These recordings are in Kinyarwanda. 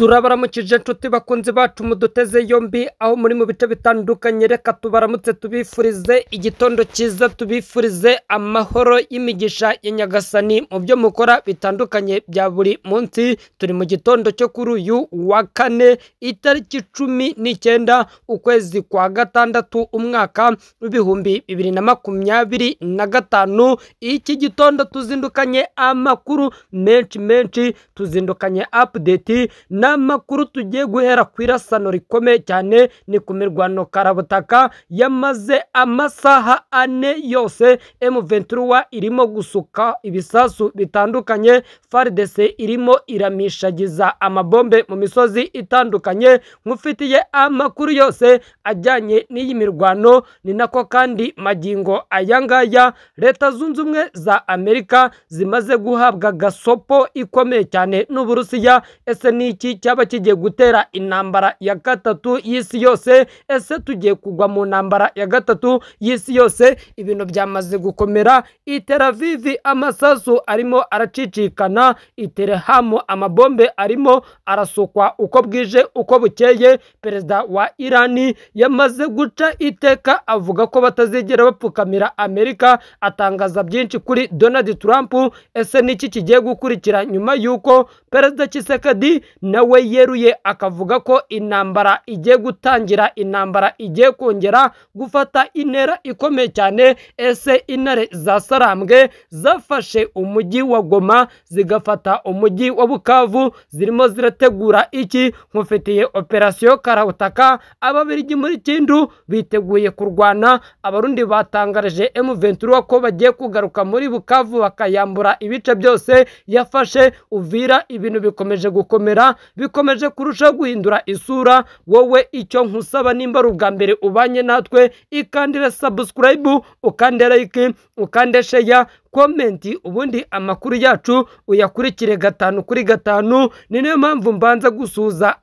turabaramukije nshuti bakunzi bacu muduteze yombi aho muri mu bice bitandukanye, reka tubaramutse tubifurize igitondo cyiza, tubifurize amahoro y'imigisha ya Nyagasani mu byo mukora bitandukanye bya buri munsi. Turi mu gitondo cyo kuri uyu wa kane itariki 19 ukwezi kwa gatandatu umwaka w'ibihumbi 2025. Iki gitondo tuzindukanye amakuru menshi, tuzindukanye update n'amakuru tugiye guhera ku irasano rikomeye cyane, ni ku mirwano karabutaka yamaze amasaha 4 yose. M23 irimo gusuka ibisasu bitandukanye, FARDC irimo iramishagiza amabombe mu misozi itandukanye. Nkufitiye amakuru yose ajyanye n'iyi mirwano, ni nako kandi magingo ayangaya Leta Zunze Ubumwe za Amerika zimaze guhabwa gasopo ikomeye cyane n'Uburusiya. Ese niki cyaba kigiye gutera intambara ya gatatu y'isi yose? Ese tugiye kugwa mu ntambara ya gatatu y'isi yose? Ibintu byamaze gukomera. I Tel Aviv amasasu arimo aracicikana, i Tehran amabombe arimo arasukwa uko bwije uko bukeye. Perezida wa Irani yamaze guca iteka avuga ko batazigera bapfukamira Amerika, atangaza byinshi kuri Donald Trump. Ese niki kigiye gukurikira nyuma yuko Perezida Tshisekedi nawe yeruye akavuga ko intambara igiye gutangira, intambara igiye kongera gufata intera ikomeye cyane? Ese intare za Sarambwe zafashe umujyi wa Goma zigafata umujyi wa Bukavu zirimo zirategura iki? Nkufitiye operasiyo karabutaka. Ababirigi muri Kindu biteguye kurwana. Abarundi batangaje M23 ko bagiye kugaruka muri Bukavu bakayambura ibice byose yafashe. Uvira ibintu bikomeje gukomera, bikomeje kurusha guhindura isura. Wowe icyo nkusaba, nimba ari ubwa mbere ubanye natwe, ikandire subscribe, ukandire like, ukandire share, komenti, ubundi amakuru yacu uyakurikire 5 kuri 5. Ni niyo mpamvu mbanza gusuza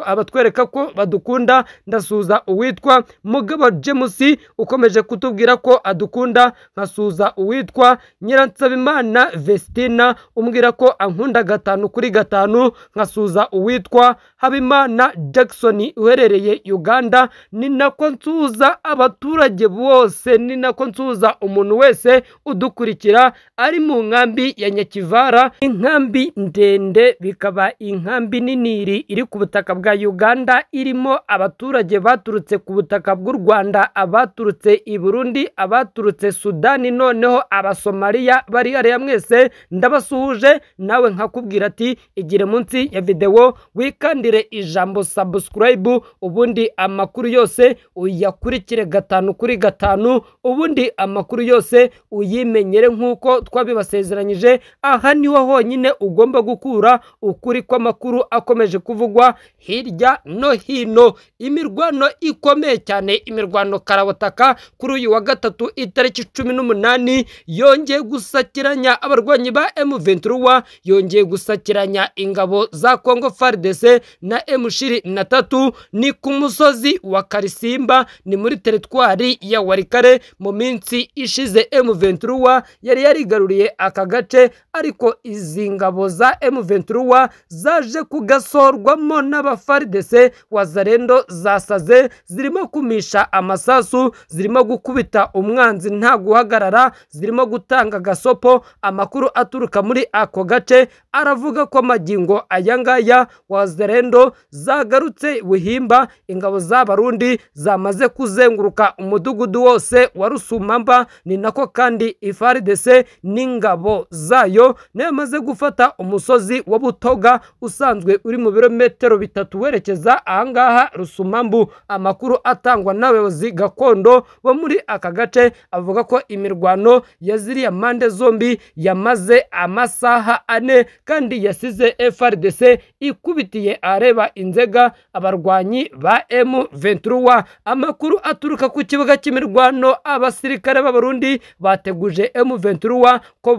abatwereka ko badukunda. Ndasuza uwitwa Mugabo James ukomeje kutubwira ko adukunda, nkasuza uwitwa Nyiransabimana Vestina umbwira ko ankunda 5 kuri 5, nkasuza uwitwa Habimana Jackson uherereye Uganda. Ni nako nsuza abaturage bose, ni nako nsuza umuntu wese udukurikira ari mu nkambi ya Nyakivara, inkambi ndende, bikaba inkambi niniri iri ku butaka bwa Uganda, irimo abaturage baturutse ku butaka bw'u Rwanda, abaturutse i Burundi, abaturutse Sudani, noneho abasomaliya bari hariya. Mwese ndabasuhuje, nawe nkakubwira ati igire munsi ya video wikandire ijambo subscribe, ubundi amakuru yose uyakurikire 5 kuri 5, ubundi amakuru yose uyimenyere nkuko twabibasezeranyije. Aha niho honyine ugomba gukura ukuri kw'amakuru akomeje kuvugwa hirya no hino. Imirwano ikomeye cyane, imirwano karabutaka kuri uyu wa gatatu itariki 18 yongeye gusakiranya abarwanyi ba M23, yongeye gusakiranya ingabo za Congo FARDC na M23. Ni ku musozi wa Karisimba, ni muri teritwari ya Warikare. Mu minsi ishize M23 yari yarigaruriye aka gace, ariko izi ngabo za M23 zaje kugasorwamo n'aba FARDC. Wazarendo zasaze, zirimo kumisha amasasu, zirimo gukubita umwanzi nta guhagarara, zirimo gutanga gasopo. Amakuru aturuka muri ako gace aravuga ko magingo ayangaya Wazarendo zagarutse Buhimba. Ingabo z'Abarundi zamaze kuzenguruka umudugudu wose wa Rusumamba, ni nako kandi FARDC n'ingabo zayo nemaze gufata umusozi wa Butoga usanzwe uri mu birometero 3 werekeza ahangaha Rusumambu. Amakuru atangwa n'abayobozi gakondo bo muri aka gace avuga ko imirwano yaziriya mande zombi yamaze amasaha 4, kandi yasize FARDC ikubitiye areba inzega abarwanyi ba M23. Amakuru aturuka ku kibuga cy'imirwano, abasirikare b'Abarundi bateguje M23 M23 ko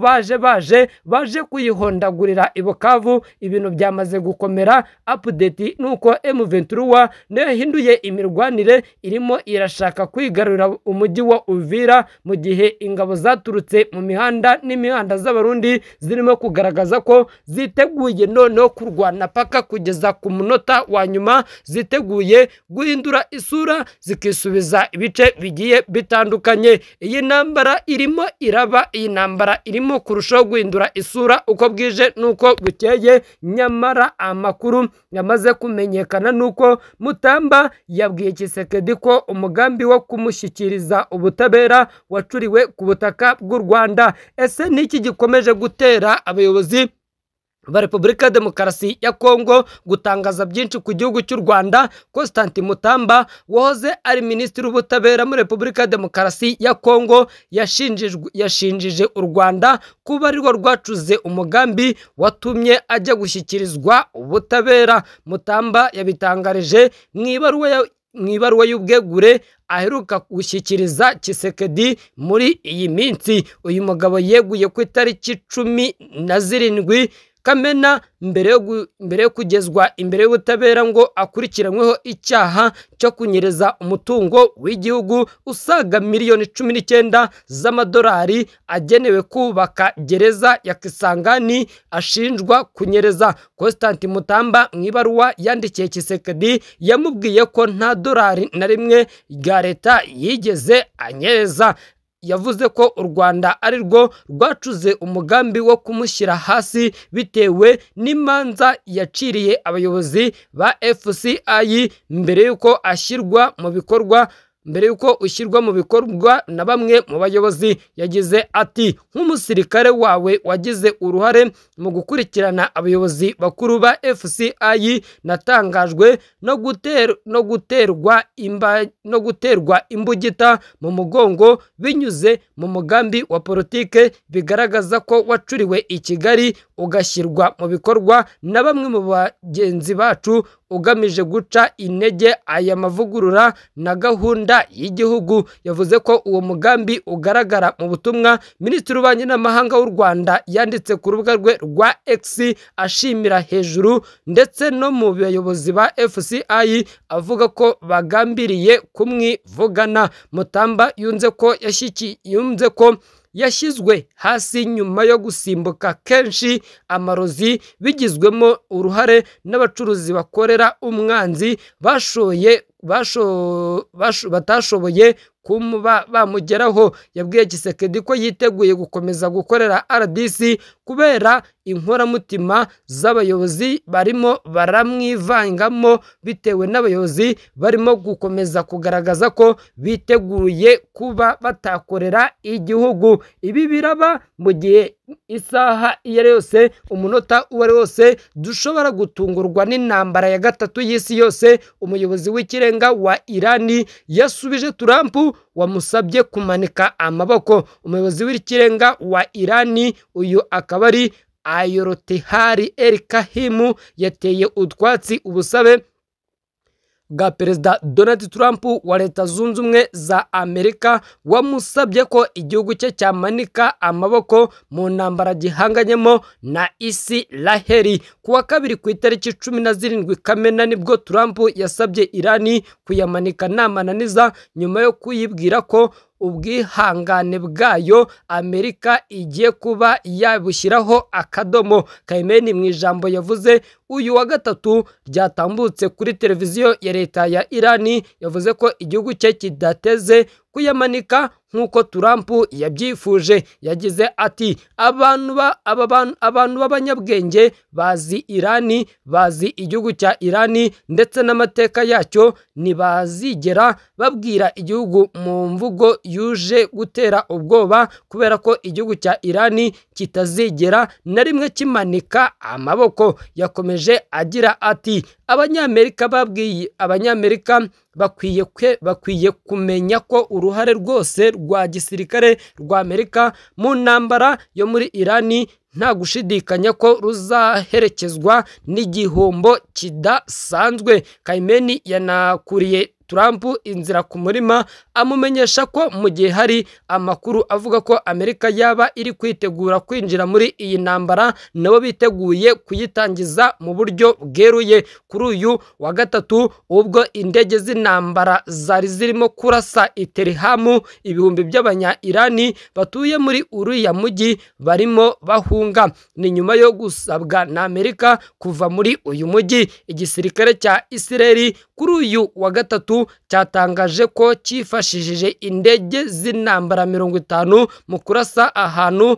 baje kuyihondagurira i Bukavu. Ibintu byamaze gukomera. Update nuko M23 nayo yahinduye imirwanire, irimo irashaka kwigarurira umujyi wa Uvira, mu gihe ingabo zaturutse mu mihanda n'imihanda z'abarundi zirimo kugaragaza ko ziteguye noneho kurwana paka kugeza ku munota wa nyuma, ziteguye guhindura isura zikisubiza ibice bigiye bitandukanye. Iyi ntambara irimo iraba, iyi ntambara irimo kurushaho guhindura isura uko bwije nuko bukeye. Nyamara amakuru yamaze kumenyekana nuko Mutamba yabwiye Tshisekedi ko umugambi wo kumushyikiriza ubutabera wacuriwe ku butaka bw'u Rwanda. Ese niki gikomeje gutera abayobozi ba Repubulika ya Demokarasi ya Kongo gutangaza byinshi ku gihugu cy'u Rwanda? Constantin Mutamba wahoze ari minisitiri w'ubutabera muri Repubulika ya Demokarasi ya Kongo yashinjije u Rwanda kuba arirwo rwacuze umugambi watumye ajya gushyikirizwa ubutabera. Mutamba yabitangarije mu ibaruwa y'ubwegure aheruka gushyikiriza Tshisekedi muri iyi minsi. Uyu mugabo yeguye ku itariki 17 Kamena mbere yo kugezwa imbere y'ubutabera ngo akurikiranyweho icyaha cyo kunyereza umutungo w'igihugu usaga miliyoni 19 z'amadolari agenewe kubaka gereza ya Kisangani ashinjwa kunyereza. Constantin Mutamba mu ibaruwa yandikiye Tshisekedi yamubwiye ko nta dolari na rimwe rya leta yigeze anyereza. Yavuze ko u Rwanda ari rwo rwacuze umugambi wo kumushyira hasi bitewe n'imanza yaciriye abayobozi ba FCI mbere yuko ushyirwa mu bikorwa na bamwe mu bayobozi. Yagize ati, nk'umusirikare wawe wagize uruhare mu gukurikirana abayobozi bakuru ba FCI, natangajwe no guterwa imbugita mu mugongo binyuze mu mugambi wa politike bigaragaza ko wacuriwe i Kigali ugashyirwa mu bikorwa na bamwe mu bagenzi bacu ugamije guca intege aya mavugurura na gahunda y'igihugu. Yavuze ko uwo mugambi ugaragara mu butumwa Minisitiri w'Ububanyi n'Amahanga w'u Rwanda yanditse ku rubuga rwe rwa X ashimira hejuru ndetse no mu bayobozi ba FCI avuga ko bagambiriye kumwivugana. Mutamba yunze ko yashyizwe hasi nyuma yo gusimbuka kenshi amarozi bigizwemo uruhare n'abacuruzi bakorera umwanzi batashoboye kuba bamugeraho. Yabwiye Tshisekedi ko yiteguye gukomeza gukorera RDC kubera inkoramutima z'abayobozi barimo baramwivangamo, bitewe n'abayobozi barimo gukomeza kugaragaza ko biteguye kuba batakorera igihugu. Ibi biraba mu gihe isaha iyo ari yose, umunota uwo ari wose, dushobora gutungurwa n'intambara ya gatatu y'isi yose. Umuyobozi w'ikirenga wa Irani yasubije Trump wamusabye kumanika amaboko. Umuyobozi w'ikirenga wa Irani uyu akaba ari Ayatollah El Kahim yateye utwatsi ubusabe bwa Perezida Donald Trump wa Leta Zunze Ubumwe za Amerika wamusabye ko igihugu cye cyamanika amaboko mu ntambara gihanganyemo na Isiraheli. Kuwa kabiri ku itariki 17 Kamena nibwo Trump yasabye Irani kuyamanika namananiza nyuma yo kuyibwira ko ubwihangane bwayo Amerika igiye kuba yabushyiraho akadomo. Khamenei mu ijambo yavuze uyu wa gatatu ryatambutse kuri televiziyo ya leta ya Irani yavuze ko igihugu cye kidateze kuyamanika nk'uko Trump yabyifuje. Yagize ati, abantu b'abanyabwenge bazi Irani, bazi igihugu cya Irani ndetse n'amateka yacyo, ntibazigera babwira igihugu mu mvugo yuje gutera ubwoba, kubera ko igihugu cya Irani kitazigera na rimwe kimanika amaboko. Yakomeje agira ati, Abanyamerika bakwiye kumenya ko uruhare rwose rwa gisirikare rwa Amerika mu ntambara yo muri Irani nta gushidikanya ko ruzaherekezwa n'igihombo kidasanzwe. Khamenei yanakuriye Trump inzira ku murima, amumenyesha ko mu gihe hari amakuru avuga ko Amerika yaba iri kwitegura kwinjira muri iyi ntambara, nabo biteguye kuyitangiza mu buryo bweruye. Kuri uyu wa gatatu, ubwo indege z'intambara zari zirimo kurasa i Tehran, ibihumbi by'abanya Irani batuye muri uriya mujyi barimo bahunga. Ni nyuma yo gusabwa na Amerika kuva muri uyu mujyi. Igisirikare cya Isiraheli kuri uyu wa gatatu cyatangaje ko cyifashishije indege z'intambara 50 mu kurasa ahantu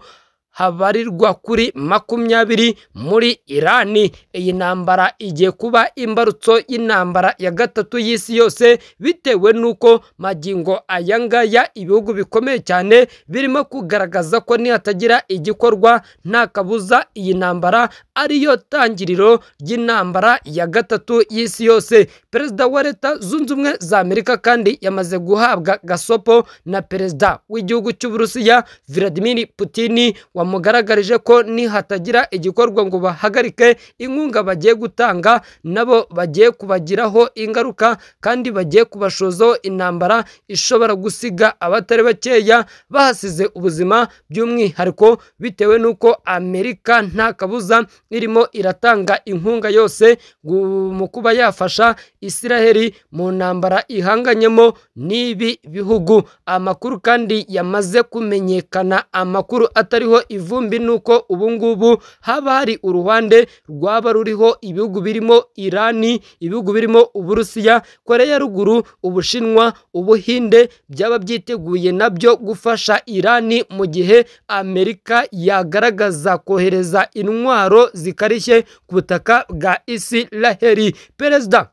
habarirwa kuri 20 muri Irani. Iyi ntambara igiye kuba imbarutso y'intambara ya gatatu y'isi yose, bitewe nuko magingo aya ngaya ibihugu bikomeye cyane birimo kugaragaza ko nihatagira igikorwa nta kabuza iyi ntambara ariyo tangiriro ry'intambara ya gatatu y'isi yose. Perezida wa Leta Zunze Ubumwe za Amerika kandi yamaze guhabwa gasopo na perezida w'igihugu cy'Uburusiya Vladimir Putin, wamugaragarije ko nihatagira igikorwa ngo bahagarike inkunga bagiye gutanga, nabo bagiye kubagiraho ingaruka kandi bagiye kubashozaho intambara ishobora gusiga abatari bakeya bahasize ubuzima, by'umwihariko bitewe nuko Amerika nta kabuza irimo iratanga inkunga yose mu kuba yafasha Isiraheli mu ntambara ihanganyemo n'ibi bihugu. Amakuru kandi yamaze kumenyekana, amakuru atariho ivumbi, nuko ubungubu haba hari uruhande rwaba ruriho ibihugu birimo Irani, ibihugu birimo Uburusiya, Korea ya ruguru, Ubushinwa, Ubuhinde, byaba byiteguye nabyo gufasha Irani mu gihe Amerika yagaragaza kohereza intwaro zikarishye ku butaka bwa Isiraheli. Perezida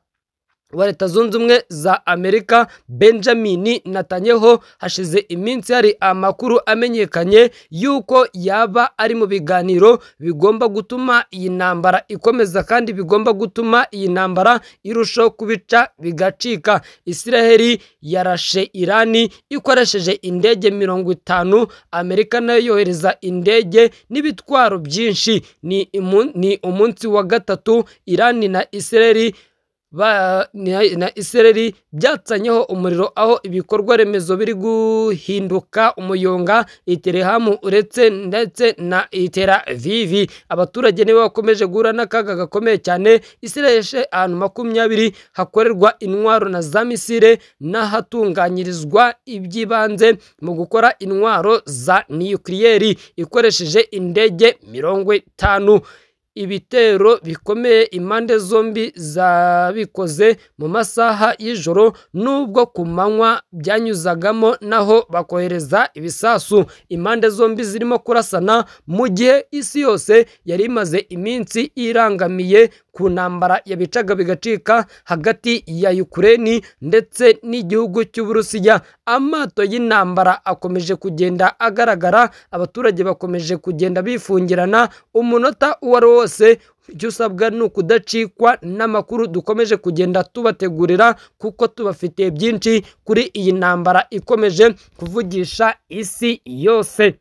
wa Leta Zunze Ubumwe za Amerika Benjamin Netanyahu hashize iminsi hari amakuru amenyekanye yuko yaba ari mu biganiro bigomba gutuma iyi ntambara ikomeza kandi bigomba gutuma iyi ntambara irushaho kubica bigacika. Isiraheli yarashe Irani ikoresheje indege 50, Amerika nayo yohereza indege n'ibitwaro byinshi. Ni umunsi wa gatatu Irani na Isiraheli byatsanyeho umuriro, aho ibikorwa remezo biri guhinduka umuyonga i Tehran ndetse na Tel Aviv. Abaturage nibo bakomeje guhura n'akaga gakomeye cyane. Isiraheli yashe ahantu 20 hakorerwa intwaro na za misile n'ahatunganyirizwa iby'ibanze mu gukora intwaro za nukiliyeri ikoresheje indege 50. Ibitero bikomeye impande zombi zabikoze mu masaha y'ijoro, nubwo ku manywa byanyuzagamo naho bakohereza ibisasu. Impande zombi zirimo kurasana mu gihe isi yose yari imaze iminsi irangamiye ku ntambara yabicaga bigacika hagati ya Ukraine ndetse n'igihugu cy'Uburusiya. Amato y'intambara akomeje kugenda agaragara, abaturage bakomeje kugenda bifungirana umunota uwo ari wose. Icyo usabwa ni ukudacikwa n'amakuru dukomeje kugenda tubategurira, kuko tubafitiye byinshi kuri iyi ntambara ikomeje kuvugisha isi yose.